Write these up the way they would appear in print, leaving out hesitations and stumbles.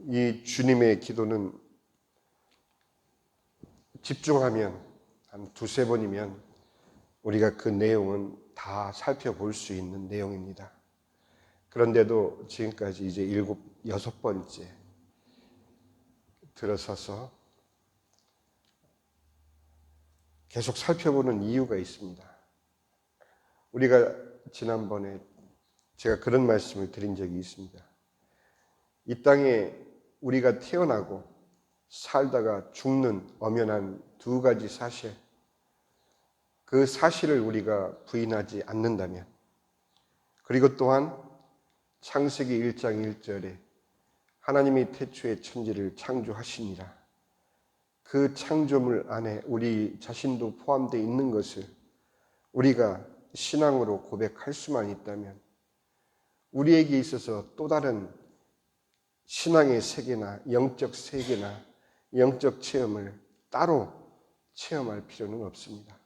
이 주님의 기도는 집중하면 한 두세 번이면 우리가 그 내용은 다 살펴볼 수 있는 내용입니다. 그런데도 지금까지 이제 여섯 번째 들어서서 계속 살펴보는 이유가 있습니다. 우리가 지난번에 제가 그런 말씀을 드린 적이 있습니다. 이 땅에 우리가 태어나고 살다가 죽는 엄연한 두 가지 사실, 그 사실을 우리가 부인하지 않는다면, 그리고 또한 창세기 1장 1절에 하나님이 태초에 천지를 창조하시니라, 그 창조물 안에 우리 자신도 포함되어 있는 것을 우리가 신앙으로 고백할 수만 있다면 우리에게 있어서 또 다른 신앙의 세계나 영적 세계나 영적 체험을 따로 체험할 필요는 없습니다.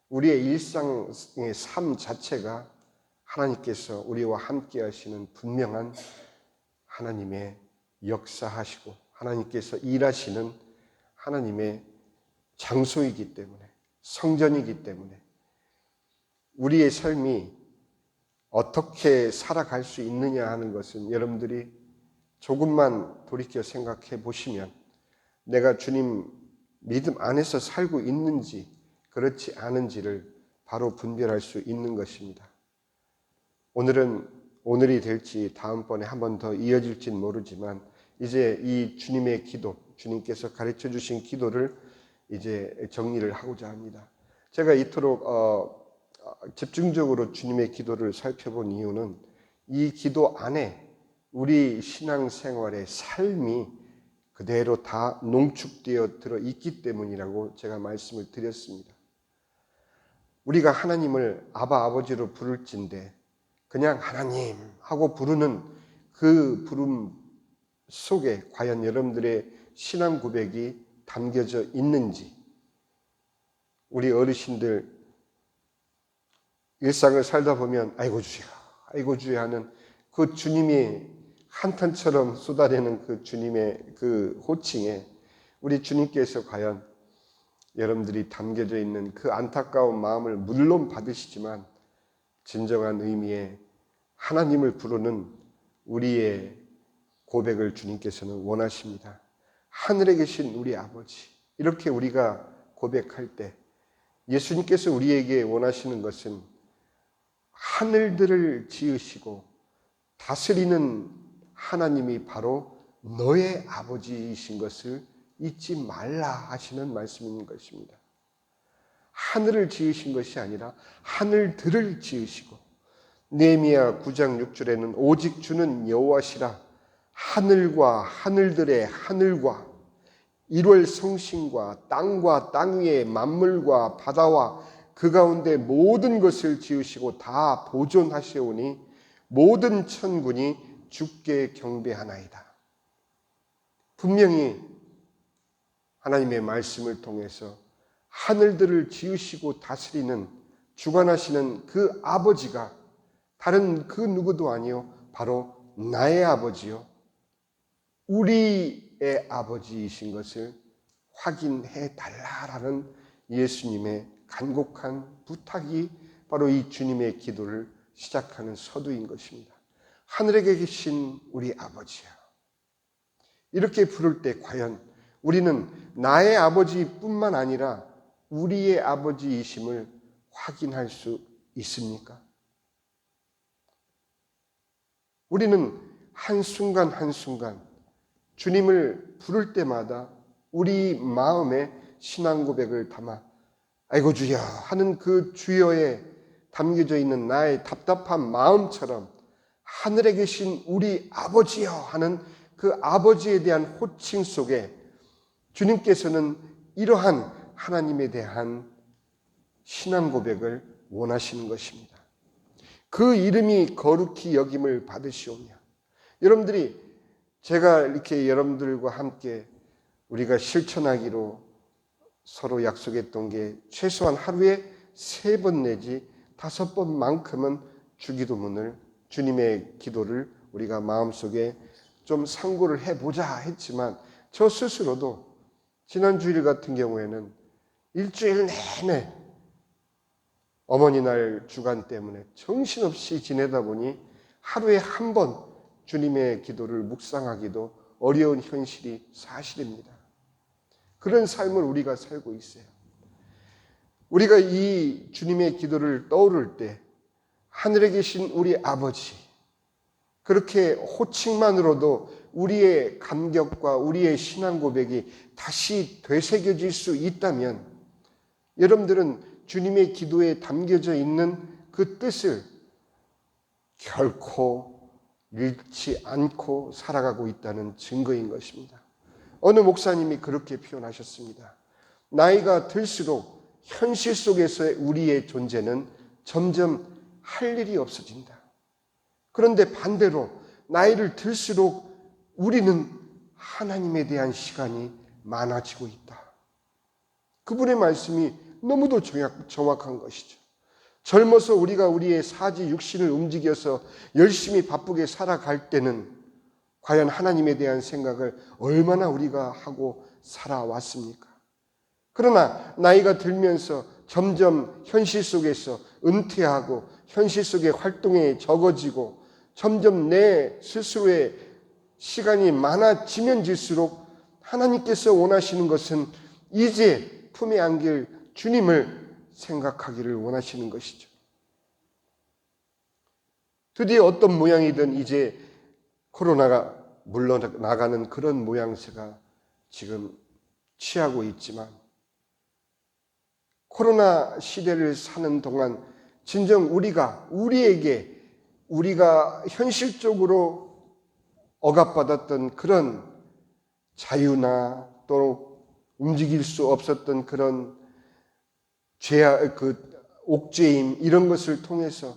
우리의 일상의 삶 자체가 하나님께서 우리와 함께 하시는 분명한 하나님의 역사하시고 하나님께서 일하시는 하나님의 장소이기 때문에, 성전이기 때문에 우리의 삶이 어떻게 살아갈 수 있느냐 하는 것은 여러분들이 조금만 돌이켜 생각해 보시면 내가 주님 믿음 안에서 살고 있는지 그렇지 않은지를 바로 분별할 수 있는 것입니다. 오늘이 될지 다음번에 한 번 더 이어질지는 모르지만 이제 이 주님의 기도, 주님께서 가르쳐 주신 기도를 이제 정리를 하고자 합니다. 제가 이토록 집중적으로 주님의 기도를 살펴본 이유는 이 기도 안에 우리 신앙생활의 삶이 그대로 다 농축되어 들어 있기 때문이라고 제가 말씀을 드렸습니다. 우리가 하나님을 아버지로 부를진데 그냥 하나님 하고 부르는 그 부름 속에 과연 여러분들의 신앙 고백이 담겨져 있는지, 우리 어르신들 일상을 살다 보면 아이고 주여 하는 그 주님이 한탄처럼 쏟아내는 그 주님의 그 호칭에 우리 주님께서 과연 여러분들이 담겨져 있는 그 안타까운 마음을 물론 받으시지만 진정한 의미의 하나님을 부르는 우리의 고백을 주님께서는 원하십니다. 하늘에 계신 우리 아버지, 이렇게 우리가 고백할 때 예수님께서 우리에게 원하시는 것은 하늘들을 지으시고 다스리는 하나님이 바로 너의 아버지이신 것을 잊지 말라 하시는 말씀인 것입니다. 하늘을 지으신 것이 아니라 하늘들을 지으시고, 느헤미야 9장 6절에는 오직 주는 여호와시라, 하늘과 하늘들의 하늘과 1월 성신과 땅과 땅 위의 만물과 바다와 그 가운데 모든 것을 지으시고 다 보존하시오니 모든 천군이 주께 경배하나이다. 분명히 하나님의 말씀을 통해서 하늘들을 지으시고 다스리는, 주관하시는 그 아버지가 다른 그 누구도 아니요 바로 나의 아버지요 우리의 아버지이신 것을 확인해 달라라는 예수님의 간곡한 부탁이 바로 이 주님의 기도를 시작하는 서두인 것입니다. 하늘에 계신 우리 아버지야, 이렇게 부를 때 과연 우리는 나의 아버지뿐만 아니라 우리의 아버지이심을 확인할 수 있습니까? 우리는 한순간 한순간 주님을 부를 때마다 우리 마음에 신앙 고백을 담아 아이고 주여 하는 그 주여에 담겨져 있는 나의 답답한 마음처럼 하늘에 계신 우리 아버지여 하는 그 아버지에 대한 호칭 속에 주님께서는 이러한 하나님에 대한 신앙 고백을 원하시는 것입니다. 그 이름이 거룩히 여김을 받으시오며, 여러분들이 제가 이렇게 여러분들과 함께 우리가 실천하기로 서로 약속했던 게 최소한 하루에 3번 내지 5번만큼은 주기도문을, 주님의 기도를 우리가 마음속에 좀 상고를 해보자 했지만 저 스스로도 지난 주일 같은 경우에는 일주일 내내 어머니 날 주간 때문에 정신없이 지내다 보니 하루에 한 번 주님의 기도를 묵상하기도 어려운 현실이 사실입니다. 그런 삶을 우리가 살고 있어요. 우리가 이 주님의 기도를 떠오를 때 하늘에 계신 우리 아버지, 그렇게 호칭만으로도 우리의 감격과 우리의 신앙 고백이 다시 되새겨질 수 있다면 여러분들은 주님의 기도에 담겨져 있는 그 뜻을 결코 잃지 않고 살아가고 있다는 증거인 것입니다. 어느 목사님이 그렇게 표현하셨습니다. 나이가 들수록 현실 속에서의 우리의 존재는 점점 할 일이 없어진다. 그런데 반대로 나이를 들수록 우리는 하나님에 대한 시간이 많아지고 있다. 그분의 말씀이 너무도 정확한 것이죠. 젊어서 우리가 우리의 사지 육신을 움직여서 열심히 바쁘게 살아갈 때는 과연 하나님에 대한 생각을 얼마나 우리가 하고 살아왔습니까? 그러나 나이가 들면서 점점 현실 속에서 은퇴하고 현실 속의 활동이 적어지고 점점 내 스스로의 시간이 많아지면 질수록 하나님께서 원하시는 것은 이제 품에 안길 주님을 생각하기를 원하시는 것이죠. 드디어 어떤 모양이든 이제 코로나가 물러나가는 그런 모양새가 지금 취하고 있지만 코로나 시대를 사는 동안 진정 우리가 현실적으로 억압받았던 그런 자유나 또 움직일 수 없었던 그런 옥죄임 이런 것을 통해서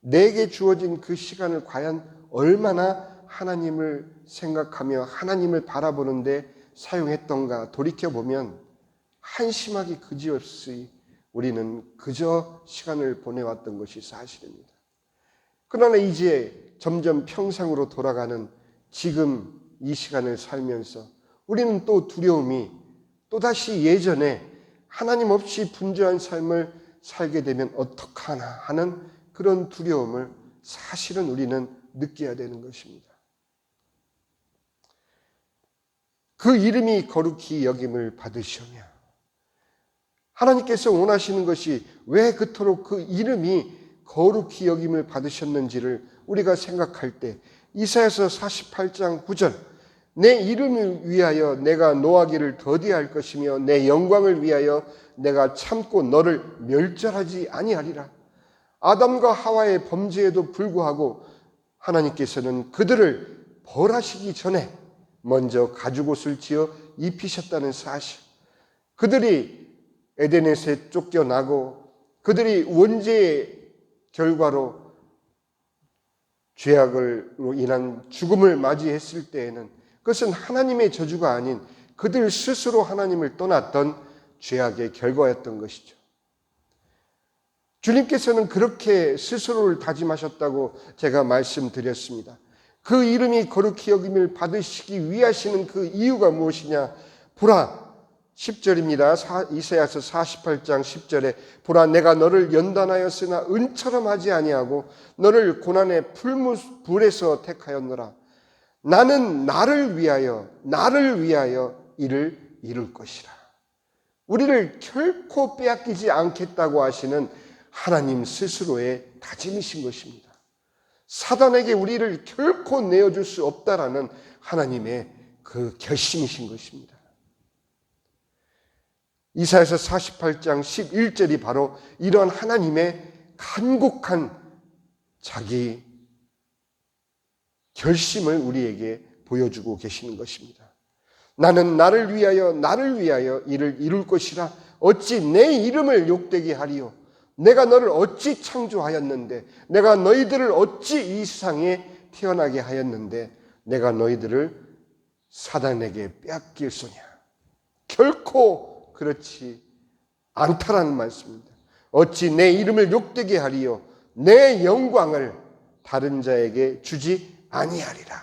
내게 주어진 그 시간을 과연 얼마나 하나님을 생각하며 하나님을 바라보는데 사용했던가 돌이켜보면 한심하기 그지없이 우리는 그저 시간을 보내왔던 것이 사실입니다. 그러나 이제 점점 평상으로 돌아가는 지금 이 시간을 살면서 우리는 또 두려움이 또다시 예전에 하나님 없이 분주한 삶을 살게 되면 어떡하나 하는 그런 두려움을 사실은 우리는 느껴야 되는 것입니다. 그 이름이 거룩히 여김을 받으시오며 하나님께서 원하시는 것이 왜 그토록 그 이름이 거룩히 여김을 받으셨는지를 우리가 생각할 때 이사야서 48장 9절 내 이름을 위하여 내가 노하기를 더디할 것이며 내 영광을 위하여 내가 참고 너를 멸절하지 아니하리라. 아담과 하와의 범죄에도 불구하고 하나님께서는 그들을 벌하시기 전에 먼저 가죽옷을 지어 입히셨다는 사실, 그들이 에덴에서 쫓겨나고 그들이 원죄의 결과로 죄악으로 인한 죽음을 맞이했을 때에는 그것은 하나님의 저주가 아닌 그들 스스로 하나님을 떠났던 죄악의 결과였던 것이죠. 주님께서는 그렇게 스스로를 다짐하셨다고 제가 말씀드렸습니다. 그 이름이 거룩히 여김을 받으시기 위하시는 그 이유가 무엇이냐? 보라, 10절입니다. 이사야서 48장 10절에 보라 내가 너를 연단하였으나 은처럼 하지 아니하고 너를 고난의 불에서 택하였노라. 나는 나를 위하여 이를 이룰 것이라. 우리를 결코 빼앗기지 않겠다고 하시는 하나님 스스로의 다짐이신 것입니다. 사단에게 우리를 결코 내어줄 수 없다라는 하나님의 그 결심이신 것입니다. 이사야서 48장 11절이 바로 이런 하나님의 간곡한 자기 결심을 우리에게 보여주고 계시는 것입니다. 나는 나를 위하여 이를 이룰 것이라. 어찌 내 이름을 욕되게 하리요. 내가 너를 어찌 창조하였는데, 내가 너희들을 어찌 이 세상에 태어나게 하였는데 내가 너희들을 사단에게 빼앗길소냐. 결코 그렇지 않다라는 말씀입니다. 어찌 내 이름을 욕되게 하리요. 내 영광을 다른 자에게 주지 아니하리라.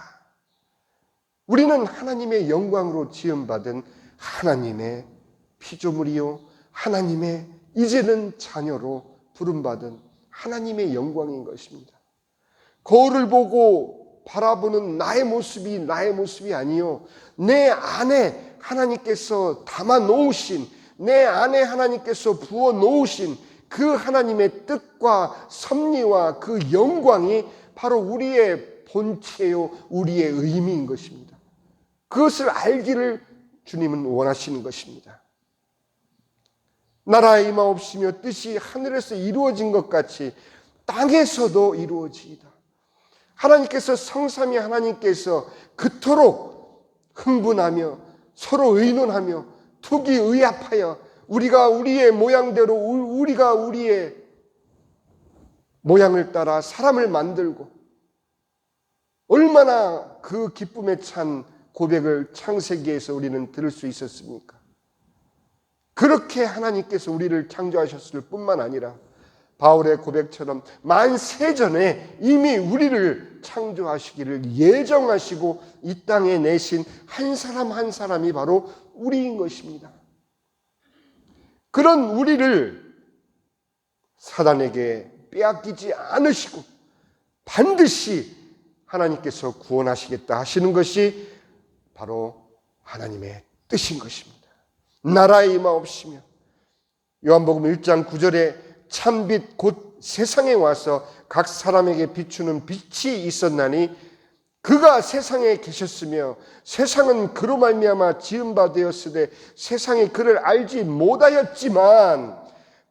우리는 하나님의 영광으로 지음받은 하나님의 피조물이요, 하나님의 이제는 자녀로 부름받은 하나님의 영광인 것입니다. 거울을 보고 바라보는 나의 모습이 아니요, 내 안에 하나님께서 담아 놓으신, 내 안에 하나님께서 부어 놓으신 그 하나님의 뜻과 섭리와 그 영광이 바로 우리의 본체요, 우리의 의미인 것입니다. 그것을 알기를 주님은 원하시는 것입니다. 나라의 임하옵시며 뜻이 하늘에서 이루어진 것 같이 땅에서도 이루어지이다. 하나님께서, 성삼위 하나님께서 그토록 흥분하며 서로 의논하며 투기의합하여 우리가 우리의 모양대로, 우리가 우리의 모양을 따라 사람을 만들고, 얼마나 그 기쁨에 찬 고백을 창세기에서 우리는 들을 수 있었습니까? 그렇게 하나님께서 우리를 창조하셨을 뿐만 아니라 바울의 고백처럼 만세전에 이미 우리를 창조하시기를 예정하시고 이 땅에 내신 한 사람 한 사람이 바로 우리인 것입니다. 그런 우리를 사단에게 빼앗기지 않으시고 반드시 하나님께서 구원하시겠다 하시는 것이 바로 하나님의 뜻인 것입니다. 나라의 임하옵시며, 요한복음 1장 9절에 참빛 곧 세상에 와서 각 사람에게 비추는 빛이 있었나니 그가 세상에 계셨으며 세상은 그로 말미암아 지은 바 되었으되 세상이 그를 알지 못하였지만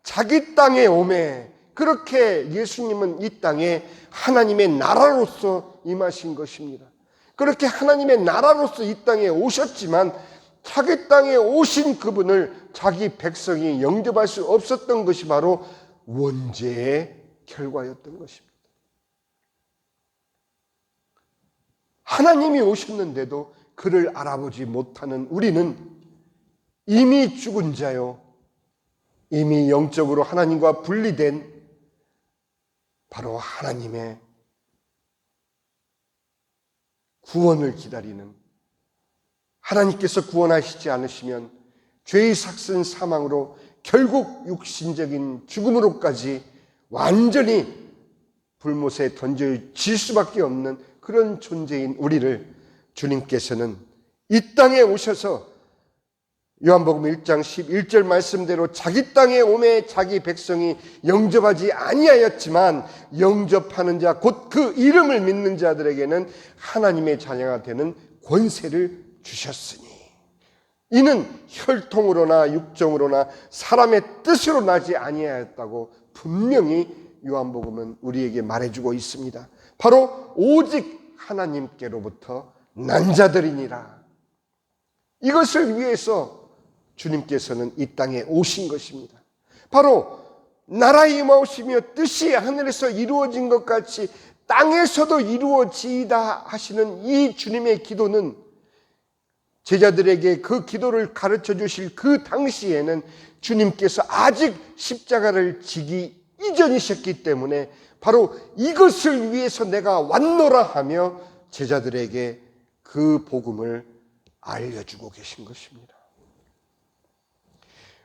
자기 땅에 오매, 그렇게 예수님은 이 땅에 하나님의 나라로서 임하신 것입니다. 그렇게 하나님의 나라로서 이 땅에 오셨지만 자기 땅에 오신 그분을 자기 백성이 영접할 수 없었던 것이 바로 원죄의 결과였던 것입니다. 하나님이 오셨는데도 그를 알아보지 못하는 우리는 이미 죽은 자요, 이미 영적으로 하나님과 분리된 바로 하나님의 구원을 기다리는, 하나님께서 구원하시지 않으시면 죄의 삭슨 사망으로 결국 육신적인 죽음으로까지 완전히 불못에 던져질 수밖에 없는 그런 존재인 우리를 주님께서는 이 땅에 오셔서 요한복음 1장 11절 말씀대로 자기 땅에 오매 자기 백성이 영접하지 아니하였지만 영접하는 자 곧 그 이름을 믿는 자들에게는 하나님의 자녀가 되는 권세를 주셨으니 이는 혈통으로나 육정으로나 사람의 뜻으로 나지 아니하였다고 분명히 요한복음은 우리에게 말해주고 있습니다. 바로 오직 하나님께로부터 난 자들이니라. 이것을 위해서 주님께서는 이 땅에 오신 것입니다. 바로 나라의 임하옵시며 뜻이 하늘에서 이루어진 것 같이 땅에서도 이루어지이다 하시는 이 주님의 기도는 제자들에게 그 기도를 가르쳐 주실 그 당시에는 주님께서 아직 십자가를 지기 이전이셨기 때문에 바로 이것을 위해서 내가 왔노라 하며 제자들에게 그 복음을 알려주고 계신 것입니다.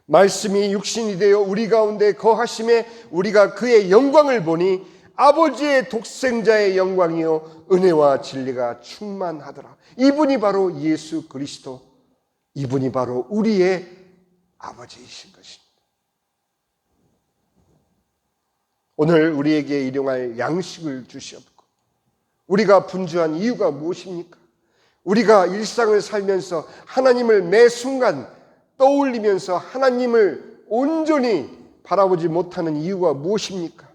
말씀이 육신이 되어 우리 가운데 거하심에 우리가 그의 영광을 보니 아버지의 독생자의 영광이요 은혜와 진리가 충만하더라. 이분이 바로 예수 그리스도, 이분이 바로 우리의 아버지이신 것입니다. 오늘 우리에게 일용할 양식을 주시옵고, 우리가 분주한 이유가 무엇입니까? 우리가 일상을 살면서 하나님을 매 순간 떠올리면서 하나님을 온전히 바라보지 못하는 이유가 무엇입니까?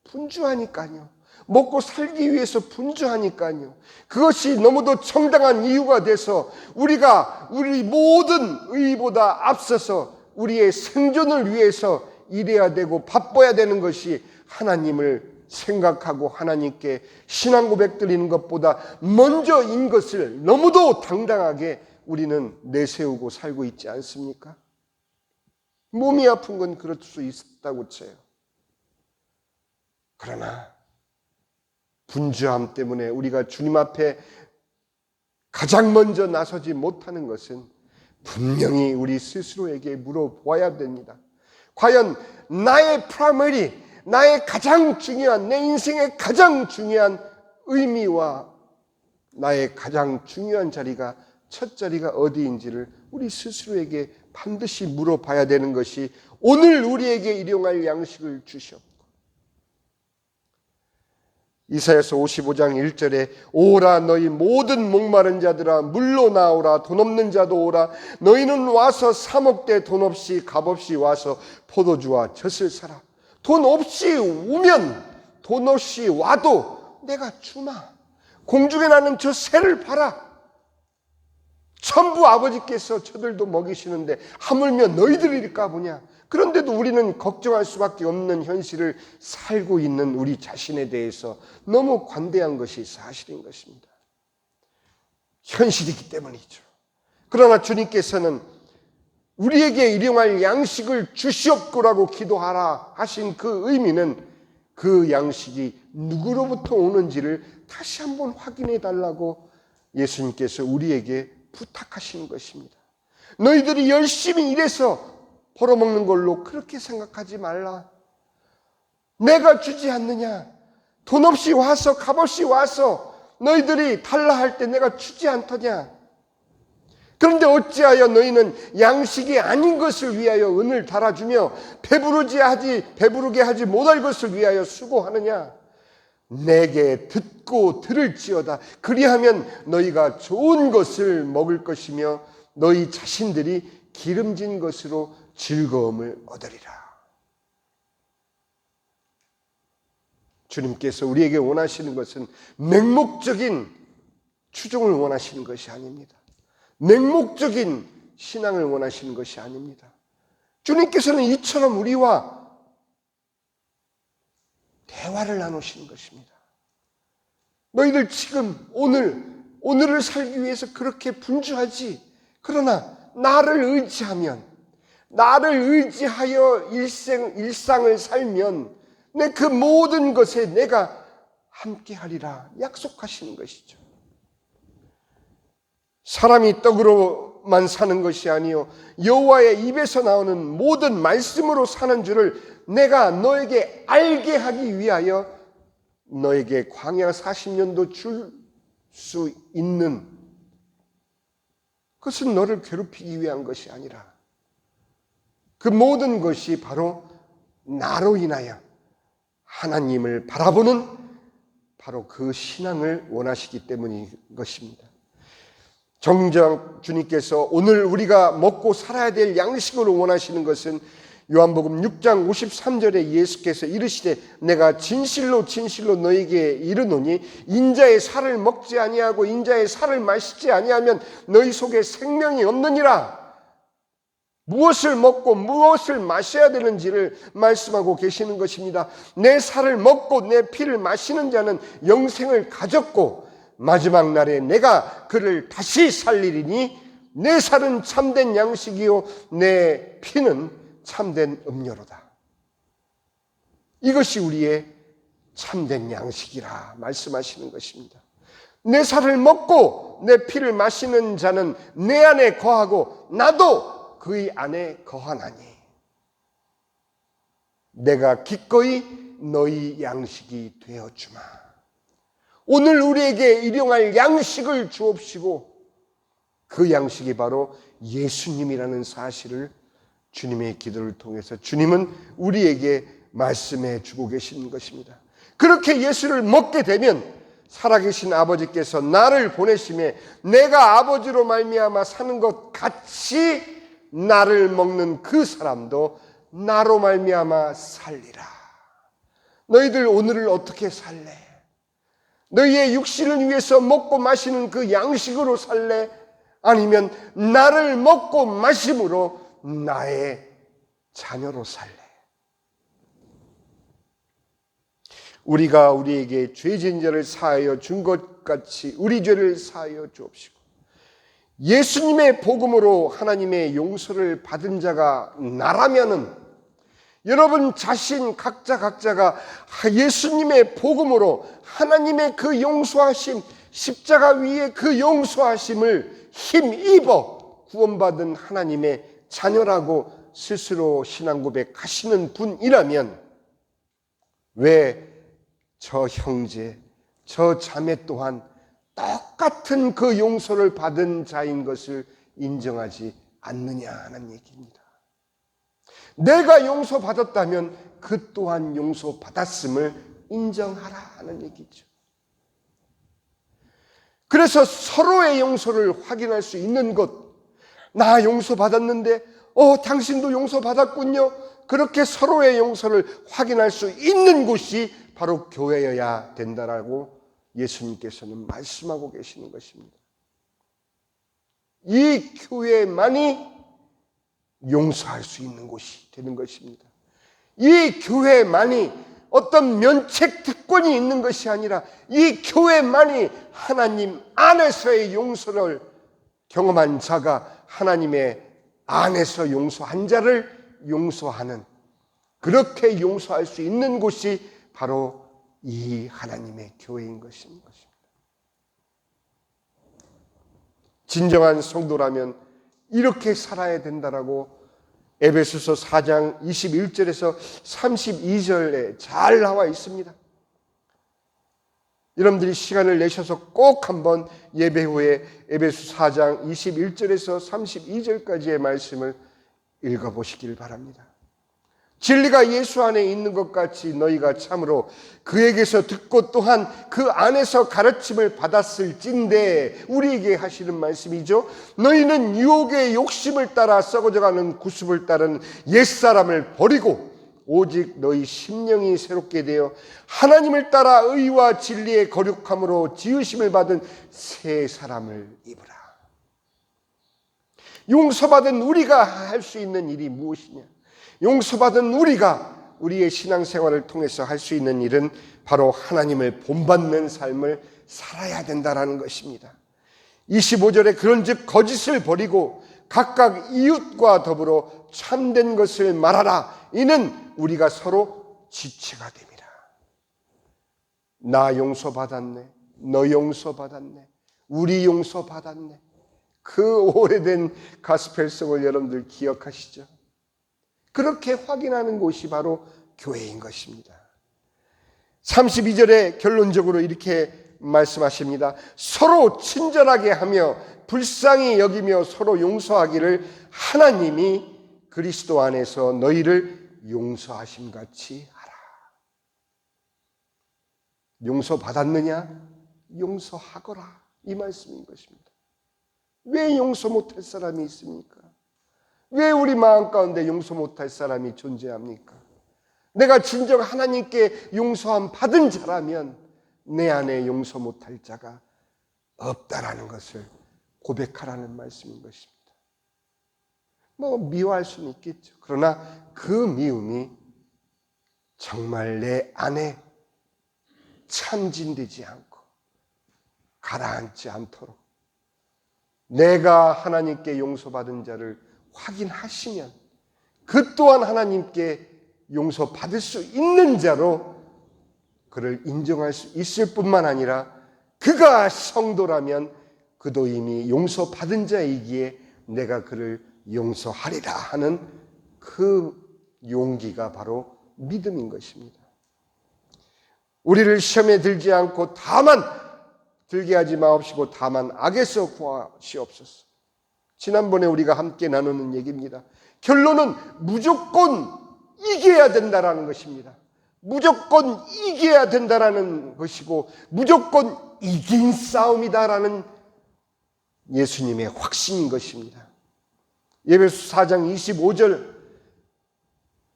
분주하니까요. 먹고 살기 위해서 분주하니까요. 그것이 너무도 정당한 이유가 돼서 우리가 우리 모든 의보다 앞서서 우리의 생존을 위해서 일해야 되고 바빠야 되는 것이 하나님을 생각하고 하나님께 신앙 고백 드리는 것보다 먼저인 것을 너무도 당당하게 우리는 내세우고 살고 있지 않습니까? 몸이 아픈 건 그럴 수 있다고 쳐요. 그러나 분주함 때문에 우리가 주님 앞에 가장 먼저 나서지 못하는 것은 분명히 우리 스스로에게 물어보아야 됩니다. 과연 나의 프라이머리, 나의 가장 중요한, 내 인생의 가장 중요한 의미와 나의 가장 중요한 자리가, 첫 자리가 어디인지를 우리 스스로에게 반드시 물어봐야 되는 것이 오늘 우리에게 일용할 양식을 주시옵고, 이사야서 55장 1절에 오라 너희 모든 목마른 자들아 물로 나오라, 돈 없는 자도 오라. 너희는 와서 사먹되 돈 없이 값없이 와서 포도주와 젖을 사라. 돈 없이 오면, 돈 없이 와도 내가 주마. 공중에 나는 저 새를 봐라. 전부 아버지께서 저들도 먹이시는데 하물며 너희들일까 보냐. 그런데도 우리는 걱정할 수밖에 없는 현실을 살고 있는 우리 자신에 대해서 너무 관대한 것이 사실인 것입니다. 현실이기 때문이죠. 그러나 주님께서는 우리에게 일용할 양식을 주시옵고라고 기도하라 하신 그 의미는 그 양식이 누구로부터 오는지를 다시 한번 확인해 달라고 예수님께서 우리에게 부탁하시는 것입니다. 너희들이 열심히 일해서 벌어먹는 걸로 그렇게 생각하지 말라. 내가 주지 않느냐? 돈 없이 와서 값없이 와서 너희들이 달라 할 때 내가 주지 않더냐? 그런데 어찌하여 너희는 양식이 아닌 것을 위하여 은을 달아주며 배부르게 하지 못할 것을 위하여 수고하느냐? 내게 듣고 들을지어다. 그리하면 너희가 좋은 것을 먹을 것이며 너희 자신들이 기름진 것으로 즐거움을 얻으리라. 주님께서 우리에게 원하시는 것은 맹목적인 추종을 원하시는 것이 아닙니다. 맹목적인 신앙을 원하시는 것이 아닙니다. 주님께서는 이처럼 우리와 대화를 나누시는 것입니다. 너희들 지금 오늘을 살기 위해서 그렇게 분주하지. 그러나 나를 의지하여 일상을 살면 내 그 모든 것에 내가 함께하리라 약속하시는 것이죠. 사람이 떡으로만 사는 것이 아니요 여호와의 입에서 나오는 모든 말씀으로 사는 줄을 내가 너에게 알게 하기 위하여 너에게 광야 40년도 줄 수 있는, 그것은 너를 괴롭히기 위한 것이 아니라 그 모든 것이 바로 나로 인하여 하나님을 바라보는 바로 그 신앙을 원하시기 때문인 것입니다. 정작 주님께서 오늘 우리가 먹고 살아야 될 양식으로 원하시는 것은 요한복음 6장 53절에 예수께서 이르시되 내가 진실로 진실로 너희에게 이르노니 인자의 살을 먹지 아니하고 인자의 살을 마시지 아니하면 너희 속에 생명이 없느니라. 무엇을 먹고 무엇을 마셔야 되는지를 말씀하고 계시는 것입니다. 내 살을 먹고 내 피를 마시는 자는 영생을 가졌고 마지막 날에 내가 그를 다시 살리리니 내 살은 참된 양식이요 내 피는 참된 음료로다. 이것이 우리의 참된 양식이라 말씀하시는 것입니다. 내 살을 먹고 내 피를 마시는 자는 내 안에 거하고 나도 그의 안에 거하나니 내가 기꺼이 너희 양식이 되어주마. 오늘 우리에게 일용할 양식을 주옵시고 그 양식이 바로 예수님이라는 사실을 주님의 기도를 통해서 주님은 우리에게 말씀해 주고 계시는 것입니다. 그렇게 예수를 먹게 되면 살아계신 아버지께서 나를 보내심에 내가 아버지로 말미암아 사는 것 같이 나를 먹는 그 사람도 나로 말미암아 살리라. 너희들 오늘을 어떻게 살래? 너희의 육신을 위해서 먹고 마시는 그 양식으로 살래? 아니면 나를 먹고 마심으로 나의 자녀로 살래? 우리가 우리에게 죄진 자를 사하여 준 것 같이 우리 죄를 사하여 주옵시고 예수님의 복음으로 하나님의 용서를 받은 자가 나라면은 여러분 자신 각자가 예수님의 복음으로 하나님의 그 용서하심, 십자가 위에 그 용서하심을 힘입어 구원받은 하나님의 자녀라고 스스로 신앙 고백하시는 분이라면 왜 저 형제, 저 자매 또한 똑같은 그 용서를 받은 자인 것을 인정하지 않느냐 하는 얘기입니다. 내가 용서받았다면 그 또한 용서받았음을 인정하라 하는 얘기죠. 그래서 서로의 용서를 확인할 수 있는 것, 나 용서받았는데 당신도 용서받았군요. 그렇게 서로의 용서를 확인할 수 있는 곳이 바로 교회여야 된다라고 예수님께서는 말씀하고 계시는 것입니다. 이 교회만이 용서할 수 있는 곳이 되는 것입니다. 이 교회만이 어떤 면책 특권이 있는 것이 아니라 이 교회만이 하나님 안에서의 용서를 경험한 자가 하나님의 안에서 용서한 자를 용서하는, 그렇게 용서할 수 있는 곳이 바로 이 하나님의 교회인 것입니다. 진정한 성도라면 이렇게 살아야 된다라고 에베소서 4장 21절에서 32절에 잘 나와 있습니다. 여러분들이 시간을 내셔서 꼭 한번 예배 후에 에베소 4장 21절에서 32절까지의 말씀을 읽어보시길 바랍니다. 진리가 예수 안에 있는 것 같이 너희가 참으로 그에게서 듣고 또한 그 안에서 가르침을 받았을진데, 우리에게 하시는 말씀이죠. 너희는 유혹의 욕심을 따라 썩어져가는 구습을 따른 옛사람을 버리고 오직 너희 심령이 새롭게 되어 하나님을 따라 의와 진리의 거룩함으로 지으심을 받은 새 사람을 입으라. 용서받은 우리가 할 수 있는 일이 무엇이냐? 용서받은 우리가 우리의 신앙생활을 통해서 할 수 있는 일은 바로 하나님을 본받는 삶을 살아야 된다는 것입니다. 25절에 그런즉 거짓을 버리고 각각 이웃과 더불어 참된 것을 말하라. 이는 우리가 서로 지체가 됨이라. 나 용서받았네, 너 용서받았네, 우리 용서받았네. 그 오래된 가스펠송을 여러분들 기억하시죠? 그렇게 확인하는 곳이 바로 교회인 것입니다. 32절에 결론적으로 이렇게 말씀하십니다. 서로 친절하게 하며 불쌍히 여기며 서로 용서하기를 하나님이 그리스도 안에서 너희를 용서하심 같이 하라. 용서받았느냐? 용서하거라. 이 말씀인 것입니다. 왜 용서 못할 사람이 있습니까? 왜 우리 마음 가운데 용서 못할 사람이 존재합니까? 내가 진정 하나님께 용서함 받은 자라면 내 안에 용서 못할 자가 없다라는 것을 고백하라는 말씀인 것입니다. 미워할 수는 있겠죠. 그러나 그 미움이 정말 내 안에 참진되지 않고 가라앉지 않도록 내가 하나님께 용서받은 자를 확인하시면 그 또한 하나님께 용서받을 수 있는 자로 그를 인정할 수 있을 뿐만 아니라 그가 성도라면 그도 이미 용서받은 자이기에 내가 그를 용서하리라 하는 그 용기가 바로 믿음인 것입니다. 우리를 시험에 들지 않고 다만 들게 하지 마옵시고 다만 악에서 구하시옵소서. 지난번에 우리가 함께 나누는 얘기입니다. 결론은 무조건 이겨야 된다라는 것입니다. 무조건 이겨야 된다라는 것이고 무조건 이긴 싸움이다라는 예수님의 확신인 것입니다. 에베소 4장 25절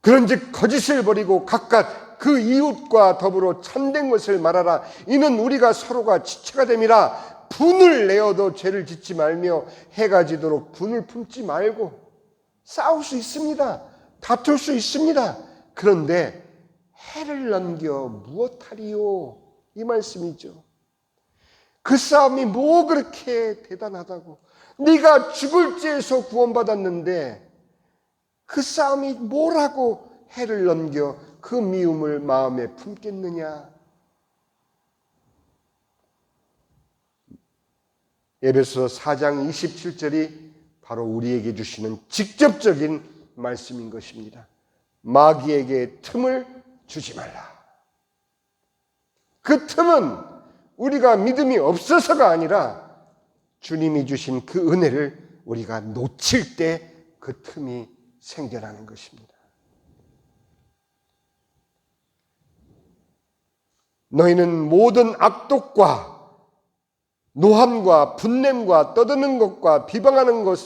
그런즉 거짓을 버리고 각각 그 이웃과 더불어 참된 것을 말하라. 이는 우리가 서로가 지체가 됨이라. 분을 내어도 죄를 짓지 말며 해가 지도록 분을 품지 말고. 싸울 수 있습니다. 다툴 수 있습니다. 그런데 해를 넘겨 무엇하리요? 이 말씀이죠. 그 싸움이 뭐 그렇게 대단하다고. 네가 죽을 죄에서 구원받았는데 그 싸움이 뭐라고 해를 넘겨 그 미움을 마음에 품겠느냐? 에베소서 4장 27절이 바로 우리에게 주시는 직접적인 말씀인 것입니다. 마귀에게 틈을 주지 말라. 그 틈은 우리가 믿음이 없어서가 아니라 주님이 주신 그 은혜를 우리가 놓칠 때 그 틈이 생겨나는 것입니다. 너희는 모든 악독과 노함과 분냄과 떠드는 것과 비방하는 것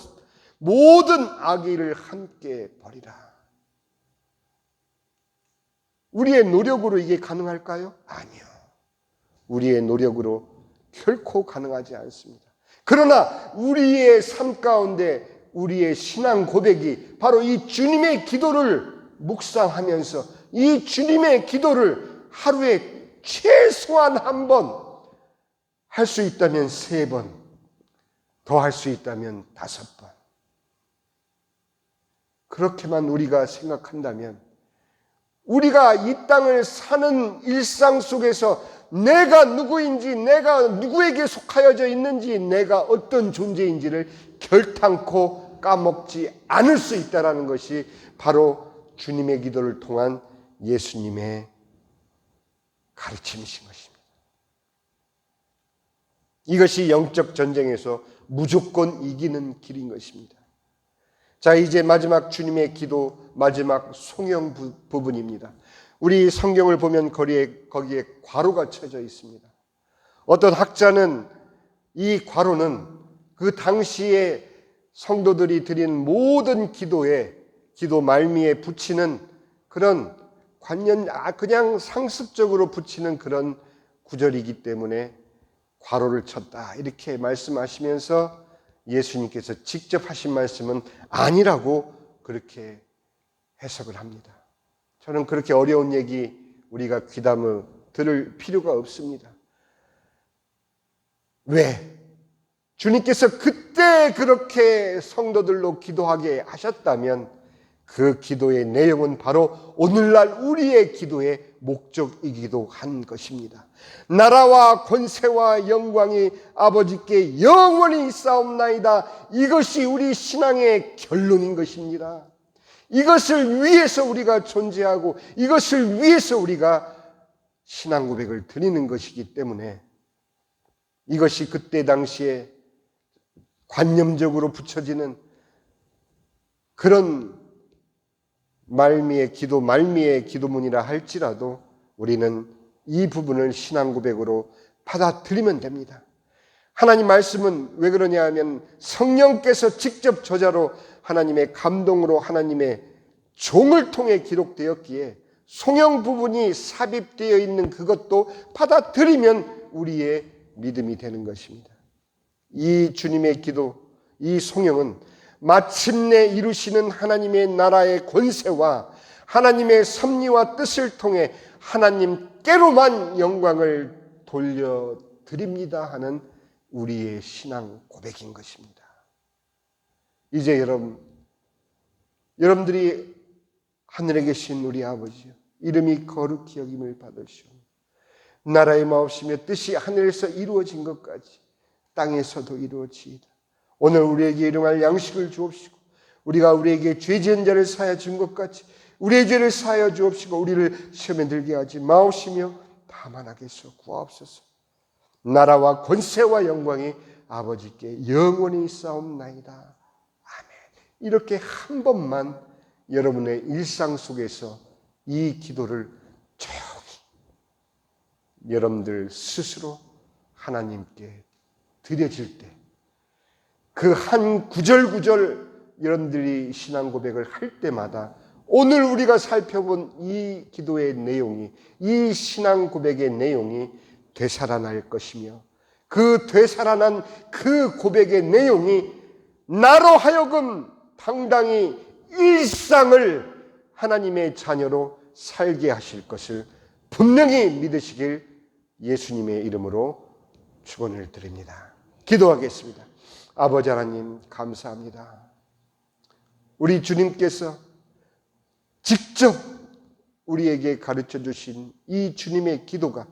모든 악의를 함께 버리라. 우리의 노력으로 이게 가능할까요? 아니요. 우리의 노력으로 결코 가능하지 않습니다. 그러나 우리의 삶 가운데 우리의 신앙 고백이 바로 이 주님의 기도를 묵상하면서 이 주님의 기도를 하루에 최소한 한 번 할 수 있다면 3번, 더 할 수 있다면 5번. 그렇게만 우리가 생각한다면 우리가 이 땅을 사는 일상 속에서 내가 누구인지, 내가 누구에게 속하여져 있는지, 내가 어떤 존재인지를 결탄코 까먹지 않을 수 있다는 것이 바로 주님의 기도를 통한 예수님의 가르침이신 것입니다. 이것이 영적 전쟁에서 무조건 이기는 길인 것입니다. 자, 이제 마지막 주님의 기도, 마지막 송영 부분입니다. 우리 성경을 보면 거기에 괄호가 쳐져 있습니다. 어떤 학자는 이 괄호는 그 당시에 성도들이 드린 모든 기도에, 기도 말미에 붙이는 그런 그냥 상습적으로 붙이는 그런 구절이기 때문에 괄호를 쳤다. 이렇게 말씀하시면서 예수님께서 직접 하신 말씀은 아니라고 그렇게 해석을 합니다. 저는 그렇게 어려운 얘기 우리가 귀담아 들을 필요가 없습니다. 왜? 주님께서 그때 그렇게 성도들로 기도하게 하셨다면 그 기도의 내용은 바로 오늘날 우리의 기도의 목적이기도 한 것입니다. 나라와 권세와 영광이 아버지께 영원히 있사옵나이다. 이것이 우리 신앙의 결론인 것입니다. 이것을 위해서 우리가 존재하고 이것을 위해서 우리가 신앙 고백을 드리는 것이기 때문에 이것이 그때 당시에 관념적으로 붙여지는 그런 말미의 기도문이라 할지라도 우리는 이 부분을 신앙 고백으로 받아들이면 됩니다. 하나님 말씀은 왜 그러냐 하면 성령께서 직접 저자로 하나님의 감동으로 하나님의 종을 통해 기록되었기에 송영 부분이 삽입되어 있는 그것도 받아들이면 우리의 믿음이 되는 것입니다. 이 주님의 기도, 이 송영은 마침내 이루시는 하나님의 나라의 권세와 하나님의 섭리와 뜻을 통해 하나님께로만 영광을 돌려드립니다 하는 우리의 신앙 고백인 것입니다. 이제 여러분들이 하늘에 계신 우리 아버지요, 이름이 거룩히 여김을 받으시오. 나라의 마옵시며 뜻이 하늘에서 이루어진 것까지 땅에서도 이루어지이다. 오늘 우리에게 일용할 양식을 주옵시고 우리가 우리에게 죄 지은 자를 사하여 준 것 같이 우리의 죄를 사하여 주옵시고 우리를 시험에 들게 하지 마옵시며 다만 악에서 구하옵소서. 나라와 권세와 영광이 아버지께 영원히 있사옵나이다. 아멘. 이렇게 한 번만 여러분의 일상 속에서 이 기도를 조용히 여러분들 스스로 하나님께 드려질 때 그 한 구절구절 여러분들이 신앙 고백을 할 때마다 오늘 우리가 살펴본 이 기도의 내용이, 이 신앙 고백의 내용이 되살아날 것이며 그 되살아난 그 고백의 내용이 나로 하여금 당당히 일상을 하나님의 자녀로 살게 하실 것을 분명히 믿으시길 예수님의 이름으로 축원을 드립니다. 기도하겠습니다. 아버지 하나님 감사합니다. 우리 주님께서 직접 우리에게 가르쳐 주신 이 주님의 기도가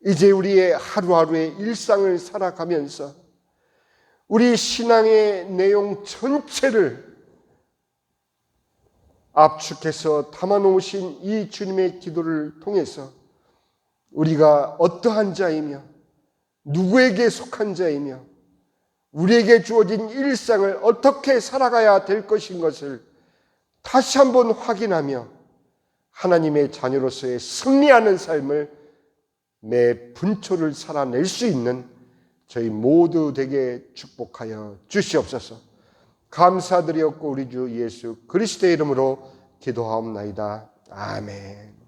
이제 우리의 하루하루의 일상을 살아가면서 우리 신앙의 내용 전체를 압축해서 담아놓으신 이 주님의 기도를 통해서 우리가 어떠한 자이며 누구에게 속한 자이며 우리에게 주어진 일상을 어떻게 살아가야 될 것인 것을 다시 한번 확인하며 하나님의 자녀로서의 승리하는 삶을 매 분초를 살아낼 수 있는 저희 모두 되게 축복하여 주시옵소서. 감사드렸고 우리 주 예수 그리스도의 이름으로 기도하옵나이다. 아멘.